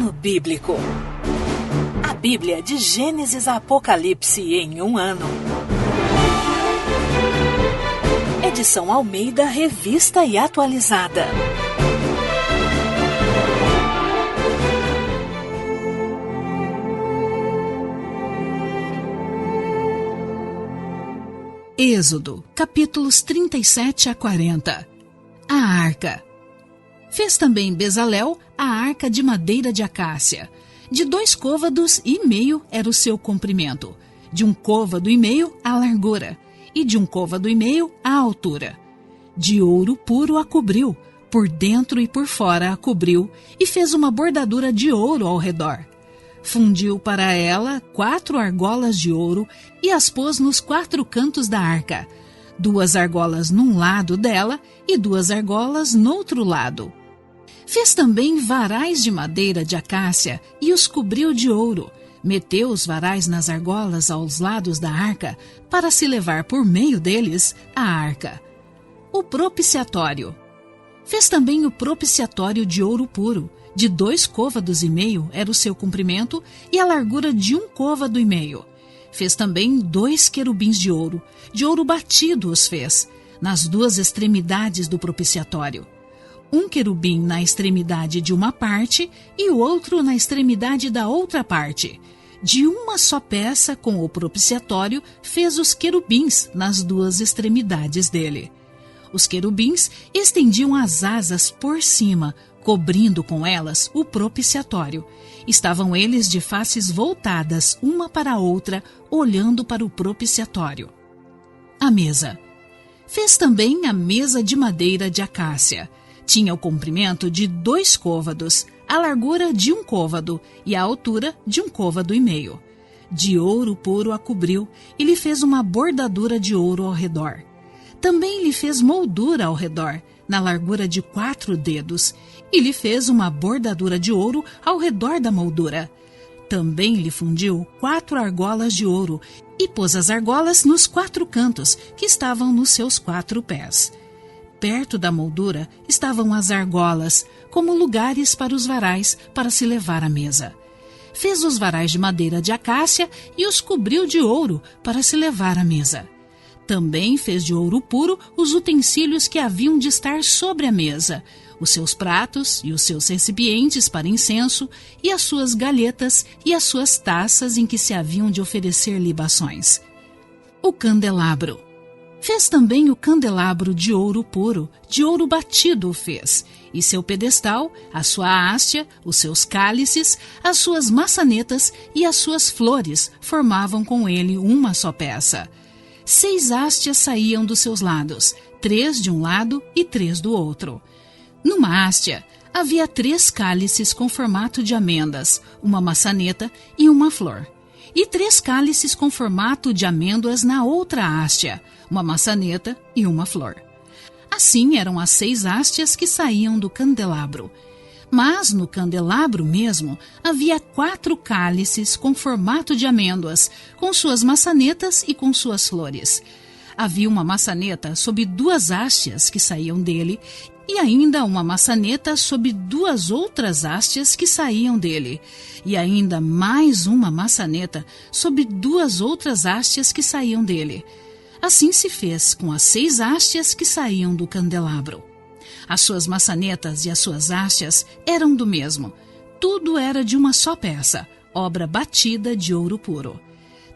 Ano Bíblico. A Bíblia de Gênesis a Apocalipse em um ano. Edição Almeida, revista e atualizada. Êxodo, capítulos 37 a 40. A Arca. Fez também Bezalel a arca de madeira de acácia. De 2 côvados e meio era o seu comprimento, de 1 côvado e meio a largura, e de 1 côvado e meio a altura. De ouro puro a cobriu, por dentro e por fora a cobriu, e fez uma bordadura de ouro ao redor. Fundiu para ela 4 argolas de ouro e as pôs nos 4 cantos da arca, 2 argolas num lado dela e 2 argolas no outro lado. Fez também varais de madeira de acácia e os cobriu de ouro. Meteu os varais nas argolas aos lados da arca, para se levar por meio deles a arca. O propiciatório. Fez também o propiciatório de ouro puro. De 2 côvados e meio era o seu comprimento e a largura de 1 côvado e meio. Fez também 2 querubins de ouro batido os fez, nas 2 extremidades do propiciatório. 1 querubim na extremidade de uma parte e o outro na extremidade da outra parte. De uma só peça com o propiciatório fez os querubins nas 2 extremidades dele. Os querubins estendiam as asas por cima, cobrindo com elas o propiciatório. Estavam eles de faces voltadas uma para a outra, olhando para o propiciatório. A mesa. Fez também a mesa de madeira de acácia. Tinha o comprimento de 2 côvados, a largura de 1 côvado e a altura de 1 côvado e meio. De ouro puro a cobriu e lhe fez uma bordadura de ouro ao redor. Também lhe fez moldura ao redor, na largura de 4 dedos, e lhe fez uma bordadura de ouro ao redor da moldura. Também lhe fundiu 4 argolas de ouro e pôs as argolas nos 4 cantos, que estavam nos seus 4 pés. Perto da moldura estavam as argolas, como lugares para os varais para se levar à mesa. Fez os varais de madeira de acácia e os cobriu de ouro para se levar à mesa. Também fez de ouro puro os utensílios que haviam de estar sobre a mesa, os seus pratos e os seus recipientes para incenso, e as suas galhetas e as suas taças em que se haviam de oferecer libações. O candelabro. Fez também o candelabro de ouro puro, de ouro batido o fez, e seu pedestal, a sua haste, os seus cálices, as suas maçanetas e as suas flores formavam com ele uma só peça. 6 hastes saíam dos seus lados, 3 de um lado e 3 do outro. Numa haste havia 3 cálices com formato de amêndoas, uma maçaneta e uma flor. E 3 cálices com formato de amêndoas na outra haste, uma maçaneta e uma flor. Assim eram as 6 hastes que saíam do candelabro. Mas no candelabro mesmo havia 4 cálices com formato de amêndoas, com suas maçanetas e com suas flores. Havia uma maçaneta sob 2 hastes que saíam dele, e ainda uma maçaneta sob 2 outras hastes que saíam dele, e ainda mais uma maçaneta sob 2 outras hastes que saíam dele. Assim se fez com as 6 hastes que saíam do candelabro. As suas maçanetas e as suas hastes eram do mesmo. Tudo era de uma só peça, obra batida de ouro puro.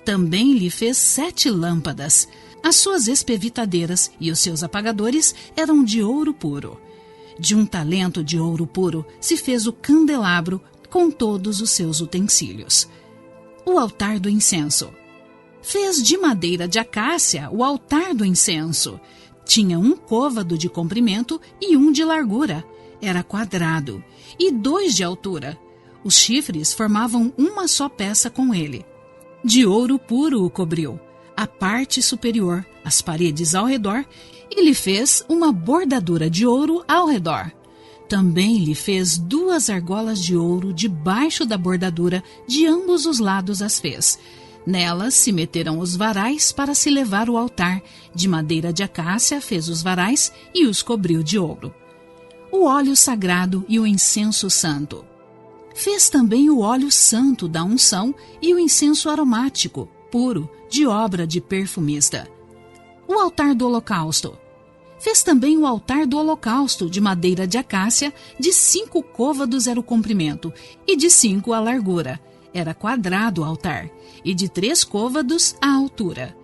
Também lhe fez 7 lâmpadas. As suas espevitadeiras e os seus apagadores eram de ouro puro. De 1 talento de ouro puro se fez o candelabro com todos os seus utensílios. O altar do incenso. Fez de madeira de acácia o altar do incenso. Tinha 1 côvado de comprimento e 1 de largura. Era quadrado. E 2 de altura. Os chifres formavam uma só peça com ele. De ouro puro o cobriu, a parte superior, as paredes ao redor, e lhe fez uma bordadura de ouro ao redor. Também lhe fez 2 argolas de ouro debaixo da bordadura, de ambos os lados as fez. Nelas se meteram os varais para se levar o altar. De madeira de acácia fez os varais e os cobriu de ouro. O óleo sagrado e o incenso santo. Fez também o óleo santo da unção e o incenso aromático, puro, de obra de perfumista. O altar do holocausto. Fez também o altar do holocausto de madeira de acácia, de 5 côvados era o comprimento, e de 5 a largura. Era quadrado o altar, e de 3 côvados a altura.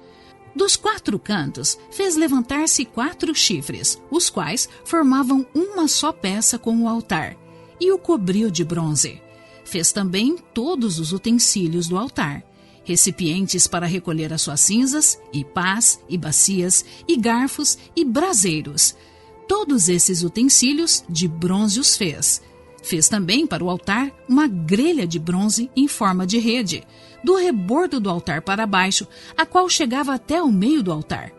Dos 4 cantos, fez levantar-se 4 chifres, os quais formavam uma só peça com o altar, e o cobriu de bronze. Fez também todos os utensílios do altar, recipientes para recolher as suas cinzas, e pás, e bacias, e garfos, e braseiros. Todos esses utensílios de bronze os fez. Fez também para o altar uma grelha de bronze em forma de rede, do rebordo do altar para baixo, a qual chegava até o meio do altar.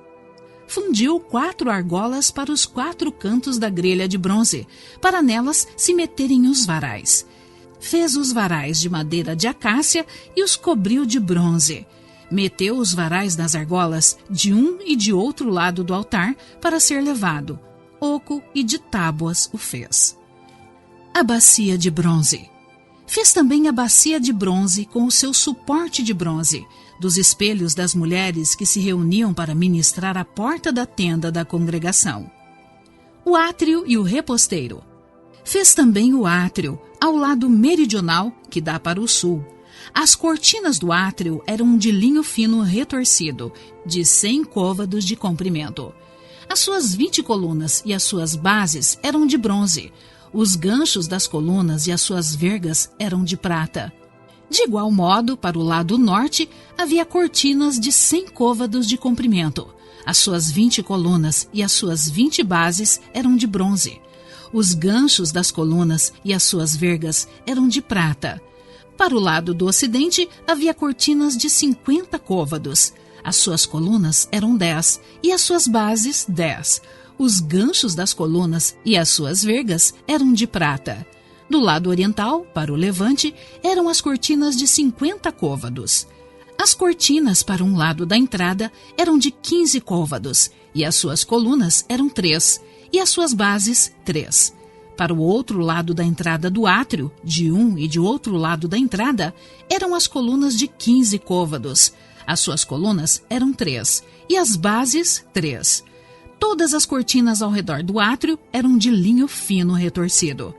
Fundiu 4 argolas para os 4 cantos da grelha de bronze, para nelas se meterem os varais. Fez os varais de madeira de acácia e os cobriu de bronze. Meteu os varais nas argolas de um e de outro lado do altar para ser levado. Oco e de tábuas o fez. A bacia de bronze. Fez também a bacia de bronze com o seu suporte de bronze, dos espelhos das mulheres que se reuniam para ministrar à porta da tenda da congregação. O átrio e o reposteiro. Fez também o átrio, ao lado meridional, que dá para o sul. As cortinas do átrio eram de linho fino retorcido, de 100 côvados de comprimento. As suas 20 colunas e as suas bases eram de bronze. Os ganchos das colunas e as suas vergas eram de prata. De igual modo, para o lado norte, havia cortinas de 100 côvados de comprimento. As suas 20 colunas e as suas 20 bases eram de bronze. Os ganchos das colunas e as suas vergas eram de prata. Para o lado do ocidente, havia cortinas de 50 côvados. As suas colunas eram 10 e as suas bases 10. Os ganchos das colunas e as suas vergas eram de prata. Do lado oriental, para o levante, eram as cortinas de 50 côvados. As cortinas para um lado da entrada eram de 15 côvados, e as suas colunas eram 3, e as suas bases 3. Para o outro lado da entrada do átrio, de um e de outro lado da entrada, eram as colunas de 15 côvados. As suas colunas eram 3, e as bases 3. Todas as cortinas ao redor do átrio eram de linho fino retorcido.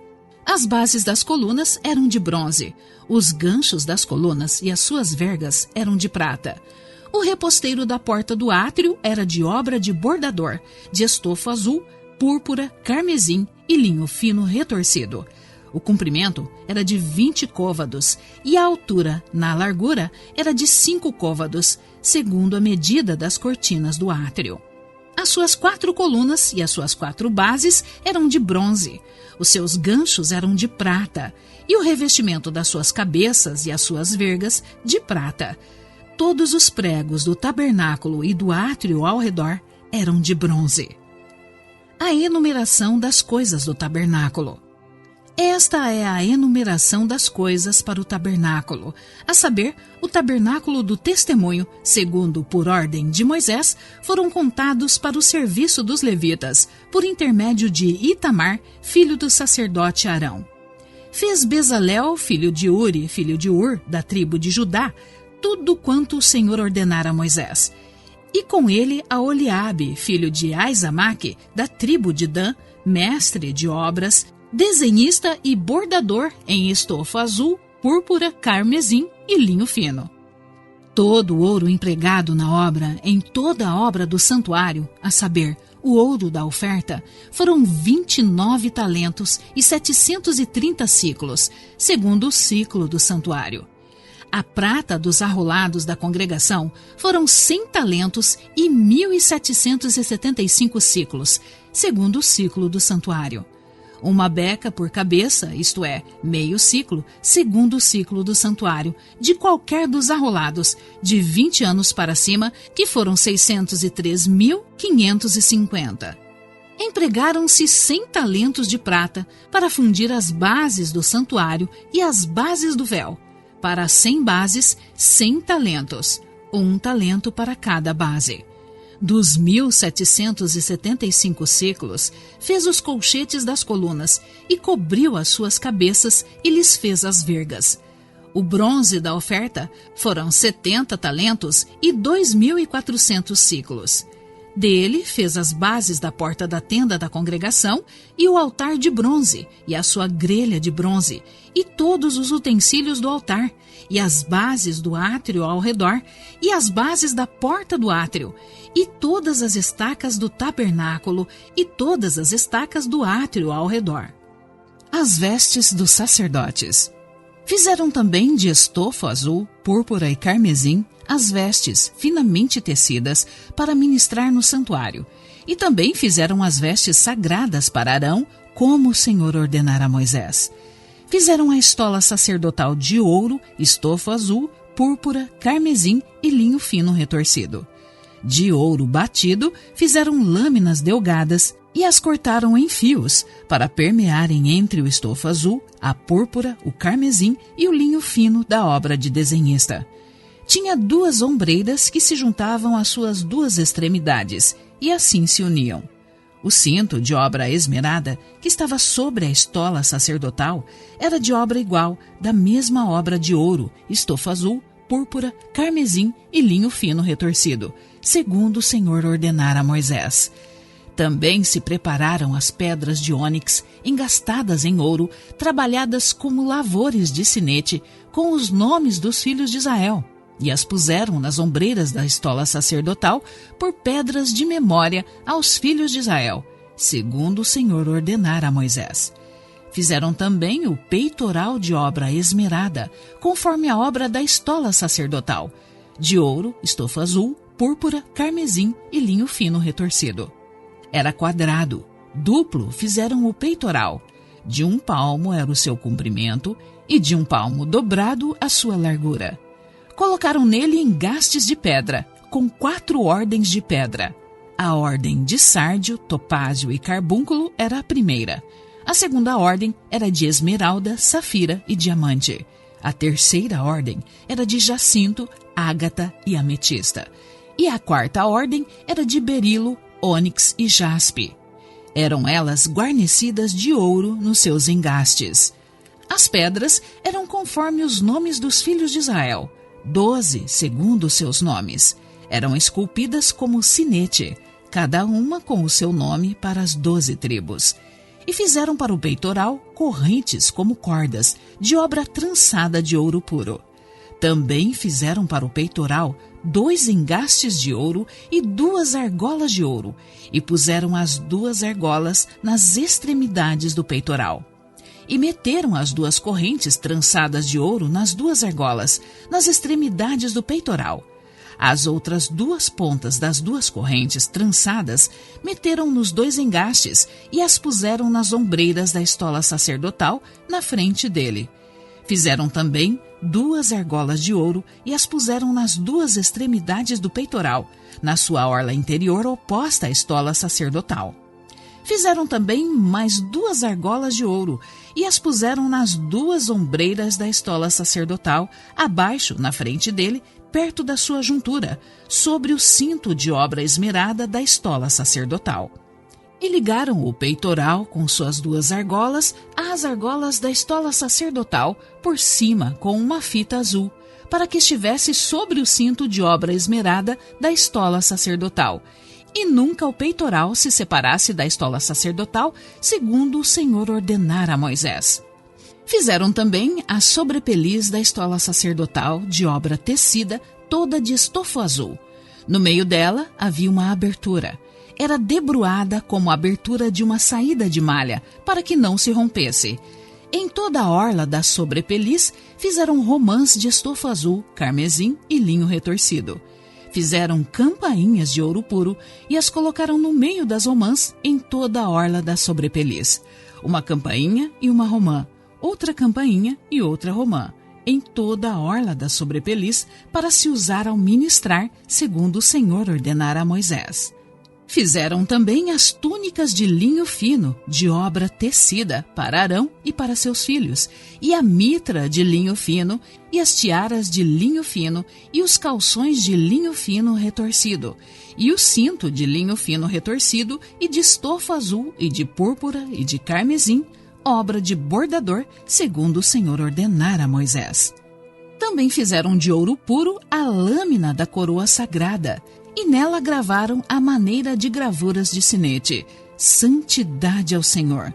As bases das colunas eram de bronze. Os ganchos das colunas e as suas vergas eram de prata. O reposteiro da porta do átrio era de obra de bordador, de estofa azul, púrpura, carmesim e linho fino retorcido. O comprimento era de 20 côvados e a altura, na largura, era de 5 côvados, segundo a medida das cortinas do átrio. As suas 4 colunas e as suas 4 bases eram de bronze. Os seus ganchos eram de prata, e o revestimento das suas cabeças e as suas vergas de prata. Todos os pregos do tabernáculo e do átrio ao redor eram de bronze. A enumeração das coisas do tabernáculo. Esta é a enumeração das coisas para o tabernáculo, a saber, o tabernáculo do testemunho, segundo por ordem de Moisés, foram contados para o serviço dos levitas, por intermédio de Itamar, filho do sacerdote Arão. Fez Bezalel, filho de Uri, filho de Ur, da tribo de Judá, tudo quanto o Senhor ordenara a Moisés. E com ele a Oliabe, filho de Aizamaque, da tribo de Dan, mestre de obras, desenhista e bordador em estofa azul, púrpura, carmesim e linho fino. Todo o ouro empregado na obra, em toda a obra do santuário, a saber, o ouro da oferta, foram 29 talentos e 730 ciclos, segundo o ciclo do santuário. A prata dos arrolados da congregação foram 100 talentos e 1.775 ciclos, segundo o ciclo do santuário. Uma beca por cabeça, isto é, meio ciclo, segundo o ciclo do santuário, de qualquer dos arrolados, de 20 anos para cima, que foram 603.550. Empregaram-se 100 talentos de prata para fundir as bases do santuário e as bases do véu. Para 100 bases, 100 talentos, 1 talento para cada base. Dos 1.775 siclos, fez os colchetes das colunas e cobriu as suas cabeças e lhes fez as vergas. O bronze da oferta foram 70 talentos e 2.400 ciclos. Dele fez as bases da porta da tenda da congregação e o altar de bronze e a sua grelha de bronze e todos os utensílios do altar e as bases do átrio ao redor e as bases da porta do átrio e todas as estacas do tabernáculo e todas as estacas do átrio ao redor. As vestes dos sacerdotes. Fizeram também de estofo azul, púrpura e carmesim as vestes finamente tecidas para ministrar no santuário. E também fizeram as vestes sagradas para Arão, como o Senhor ordenara a Moisés. Fizeram a estola sacerdotal de ouro, estofo azul, púrpura, carmesim e linho fino retorcido. De ouro batido, fizeram lâminas delgadas e as cortaram em fios para permearem entre o estofo azul, a púrpura, o carmesim e o linho fino da obra de desenhista. Tinha 2 ombreiras que se juntavam às suas 2 extremidades e assim se uniam. O cinto de obra esmerada, que estava sobre a estola sacerdotal, era de obra igual, da mesma obra de ouro, estofo azul, púrpura, carmesim e linho fino retorcido, segundo o Senhor ordenara a Moisés. Também se prepararam as pedras de ônix, engastadas em ouro, trabalhadas como lavores de sinete, com os nomes dos filhos de Israel, e as puseram nas ombreiras da estola sacerdotal por pedras de memória aos filhos de Israel, segundo o Senhor ordenara a Moisés. Fizeram também o peitoral de obra esmerada, conforme a obra da estola sacerdotal, de ouro, estofo azul, púrpura, carmesim e linho fino retorcido. Era quadrado, duplo fizeram o peitoral. De 1 palmo era o seu comprimento e de 1 palmo dobrado a sua largura. Colocaram nele engastes de pedra, com 4 ordens de pedra. A ordem de sárdio, topázio e carbúnculo era a primeira. A segunda ordem era de esmeralda, safira e diamante. A terceira ordem era de jacinto, ágata e ametista. E a quarta ordem era de berilo, ônix e jaspe. Eram elas guarnecidas de ouro nos seus engastes. As pedras eram conforme os nomes dos filhos de Israel, 12 segundo os seus nomes. Eram esculpidas como sinete, cada uma com o seu nome para as 12 tribos. E fizeram para o peitoral correntes como cordas, de obra trançada de ouro puro. Também fizeram para o peitoral 2 engastes de ouro e 2 argolas de ouro, e puseram as 2 argolas nas extremidades do peitoral. E meteram as 2 correntes trançadas de ouro nas 2 argolas, nas extremidades do peitoral. As outras 2 pontas das 2 correntes trançadas meteram nos 2 engastes e as puseram nas ombreiras da estola sacerdotal na frente dele. Fizeram também 2 argolas de ouro e as puseram nas 2 extremidades do peitoral, na sua orla interior oposta à estola sacerdotal. Fizeram também mais 2 argolas de ouro e as puseram nas 2 ombreiras da estola sacerdotal, abaixo, na frente dele, perto da sua juntura, sobre o cinto de obra esmerada da estola sacerdotal. E ligaram o peitoral com suas 2 argolas às argolas da estola sacerdotal por cima com uma fita azul, para que estivesse sobre o cinto de obra esmerada da estola sacerdotal, e nunca o peitoral se separasse da estola sacerdotal, segundo o Senhor ordenara a Moisés. Fizeram também a sobrepeliz da estola sacerdotal de obra tecida, toda de estofo azul. No meio dela havia uma abertura. Era debruada como a abertura de uma saída de malha, para que não se rompesse. Em toda a orla da sobrepeliz fizeram romãs de estofo azul, carmesim e linho retorcido. Fizeram campainhas de ouro puro e as colocaram no meio das romãs em toda a orla da sobrepeliz. Uma campainha e uma romã, outra campainha e outra romã, em toda a orla da sobrepeliz, para se usar ao ministrar, segundo o Senhor ordenara a Moisés. Fizeram também as túnicas de linho fino, de obra tecida, para Arão e para seus filhos, e a mitra de linho fino, e as tiaras de linho fino, e os calções de linho fino retorcido, e o cinto de linho fino retorcido, e de estofa azul, e de púrpura, e de carmesim, obra de bordador, segundo o Senhor ordenara a Moisés. Também fizeram de ouro puro a lâmina da coroa sagrada, e nela gravaram a maneira de gravuras de sinete, Santidade ao Senhor.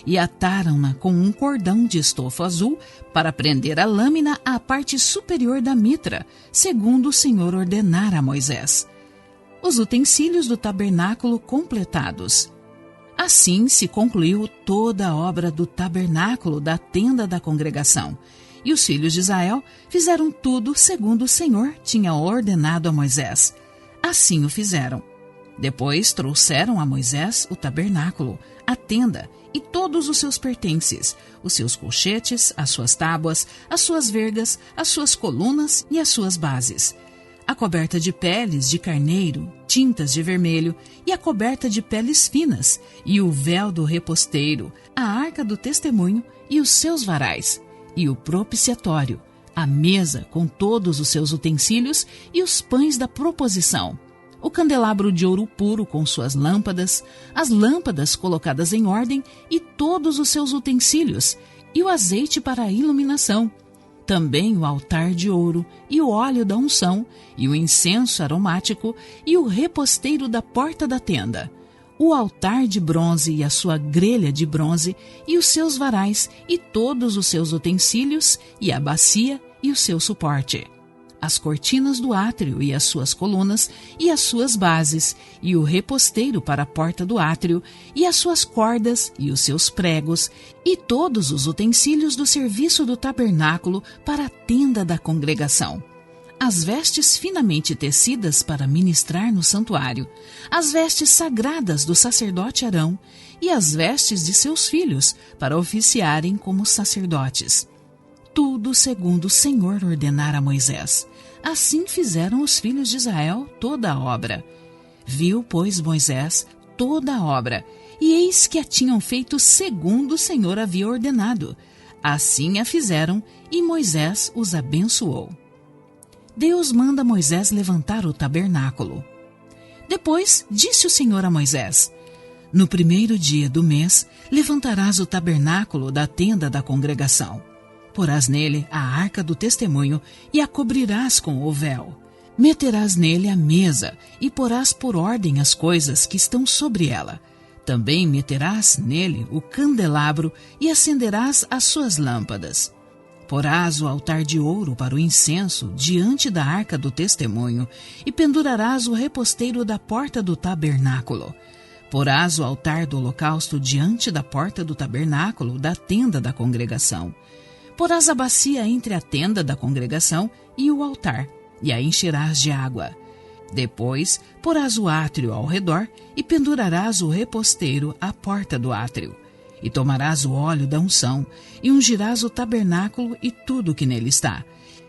E ataram-na com um cordão de estofa azul para prender a lâmina à parte superior da mitra, segundo o Senhor ordenara a Moisés. Os utensílios do tabernáculo completados. Assim se concluiu toda a obra do tabernáculo da tenda da congregação. E os filhos de Israel fizeram tudo segundo o Senhor tinha ordenado a Moisés. Assim o fizeram. Depois trouxeram a Moisés o tabernáculo, a tenda e todos os seus pertences, os seus colchetes, as suas tábuas, as suas vergas, as suas colunas e as suas bases, a coberta de peles de carneiro, tintas de vermelho, e a coberta de peles finas, e o véu do reposteiro, a arca do testemunho e os seus varais, e o propiciatório, a mesa com todos os seus utensílios e os pães da proposição, o candelabro de ouro puro com suas lâmpadas, as lâmpadas colocadas em ordem e todos os seus utensílios, e o azeite para a iluminação, também o altar de ouro e o óleo da unção, e o incenso aromático e o reposteiro da porta da tenda, o altar de bronze e a sua grelha de bronze, e os seus varais, e todos os seus utensílios, e a bacia e o seu suporte, as cortinas do átrio e as suas colunas, e as suas bases, e o reposteiro para a porta do átrio, e as suas cordas, e os seus pregos, e todos os utensílios do serviço do tabernáculo para a tenda da congregação, as vestes finamente tecidas para ministrar no santuário, as vestes sagradas do sacerdote Arão e as vestes de seus filhos para oficiarem como sacerdotes. Tudo segundo o Senhor ordenara a Moisés. Assim fizeram os filhos de Israel toda a obra. Viu, pois, Moisés toda a obra, e eis que a tinham feito segundo o Senhor havia ordenado. Assim a fizeram, e Moisés os abençoou. Deus manda Moisés levantar o tabernáculo. Depois disse o Senhor a Moisés: No primeiro dia do mês levantarás o tabernáculo da tenda da congregação. Porás nele a arca do testemunho e a cobrirás com o véu. Meterás nele a mesa e porás por ordem as coisas que estão sobre ela. Também meterás nele o candelabro e acenderás as suas lâmpadas. Porás o altar de ouro para o incenso diante da arca do testemunho e pendurarás o reposteiro da porta do tabernáculo. Porás o altar do holocausto diante da porta do tabernáculo da tenda da congregação. Porás a bacia entre a tenda da congregação e o altar, e a encherás de água. Depois porás o átrio ao redor e pendurarás o reposteiro à porta do átrio. E tomarás o óleo da unção, e ungirás o tabernáculo e tudo o que nele está,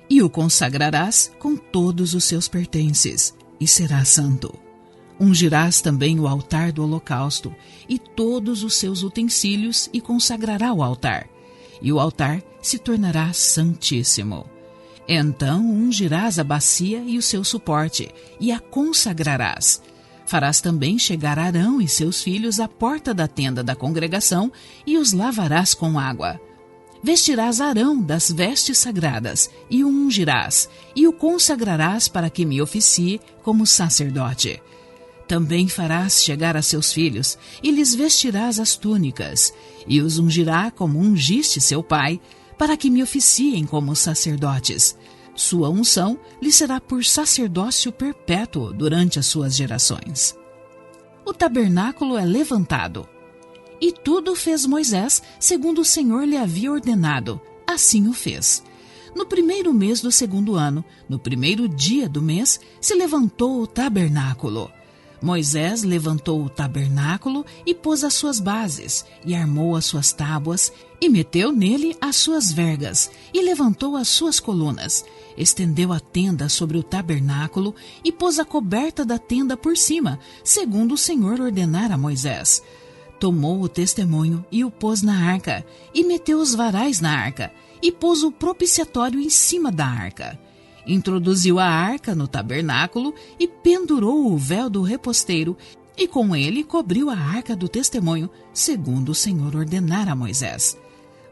e o consagrarás com todos os seus pertences, e será santo. Ungirás também o altar do holocausto, e todos os seus utensílios, e consagrará o altar, e o altar se tornará santíssimo. Então ungirás a bacia e o seu suporte, e a consagrarás. Farás também chegar Arão e seus filhos à porta da tenda da congregação e os lavarás com água. Vestirás Arão das vestes sagradas e o ungirás e o consagrarás para que me oficie como sacerdote. Também farás chegar a seus filhos e lhes vestirás as túnicas e os ungirá como ungiste seu pai, para que me oficiem como sacerdotes. Sua unção lhe será por sacerdócio perpétuo durante as suas gerações. O tabernáculo é levantado. E tudo fez Moisés segundo o Senhor lhe havia ordenado. Assim o fez. No primeiro mês do segundo ano, no primeiro dia do mês, se levantou o tabernáculo. Moisés levantou o tabernáculo e pôs as suas bases, e armou as suas tábuas, e meteu nele as suas vergas, e levantou as suas colunas, Estendeu a tenda sobre o tabernáculo e pôs a coberta da tenda por cima, segundo o Senhor ordenara a Moisés. Tomou o testemunho e o pôs na arca, e meteu os varais na arca, e pôs o propiciatório em cima da arca. Introduziu a arca no tabernáculo e pendurou o véu do reposteiro, e com ele cobriu a arca do testemunho, segundo o Senhor ordenara a Moisés.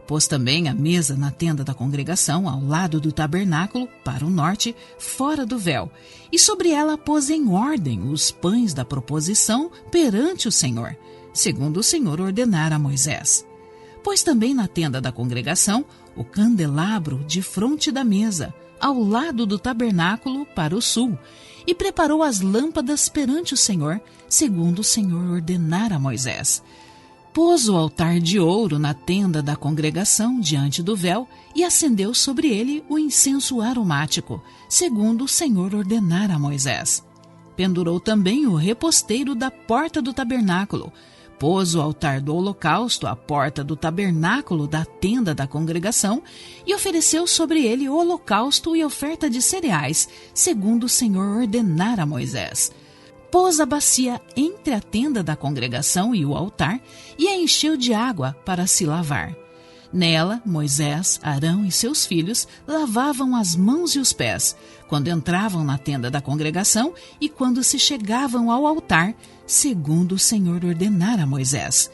Pôs também a mesa na tenda da congregação, ao lado do tabernáculo, para o norte, fora do véu, e sobre ela pôs em ordem os pães da proposição perante o Senhor, segundo o Senhor ordenara a Moisés. Pôs também na tenda da congregação o candelabro de fronte da mesa, ao lado do tabernáculo para o sul, e preparou as lâmpadas perante o Senhor, segundo o Senhor ordenara a Moisés. Pôs o altar de ouro na tenda da congregação diante do véu e acendeu sobre ele o incenso aromático, segundo o Senhor ordenara a Moisés. Pendurou também o reposteiro da porta do tabernáculo. Pôs o altar do holocausto à porta do tabernáculo da tenda da congregação e ofereceu sobre ele holocausto e oferta de cereais, segundo o Senhor ordenara a Moisés. Pôs a bacia entre a tenda da congregação e o altar e a encheu de água para se lavar. Nela, Moisés, Arão e seus filhos lavavam as mãos e os pés, quando entravam na tenda da congregação e quando se chegavam ao altar, segundo o Senhor ordenara a Moisés.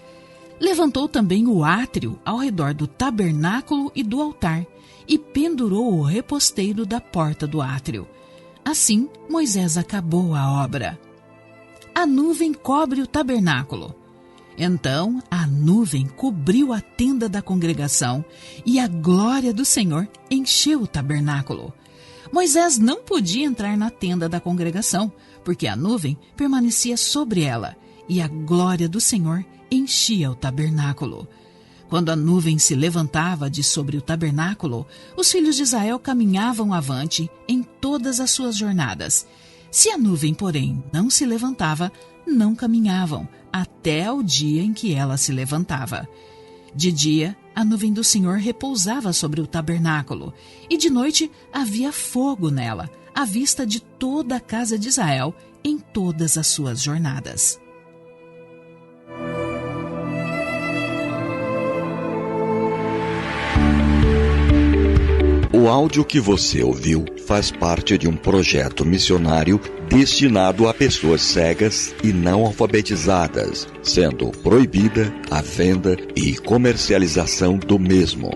Levantou também o átrio ao redor do tabernáculo e do altar, e pendurou o reposteiro da porta do átrio. Assim, Moisés acabou a obra. A nuvem cobre o tabernáculo. Então a nuvem cobriu a tenda da congregação e a glória do Senhor encheu o tabernáculo. Moisés não podia entrar na tenda da congregação, porque a nuvem permanecia sobre ela e a glória do Senhor enchia o tabernáculo. Quando a nuvem se levantava de sobre o tabernáculo, os filhos de Israel caminhavam avante em todas as suas jornadas. Se a nuvem, porém, não se levantava, não caminhavam, até o dia em que ela se levantava. De dia, a nuvem do Senhor repousava sobre o tabernáculo, e de noite havia fogo nela, à vista de toda a casa de Israel, em todas as suas jornadas. O áudio que você ouviu faz parte de um projeto missionário destinado a pessoas cegas e não alfabetizadas, sendo proibida a venda e comercialização do mesmo.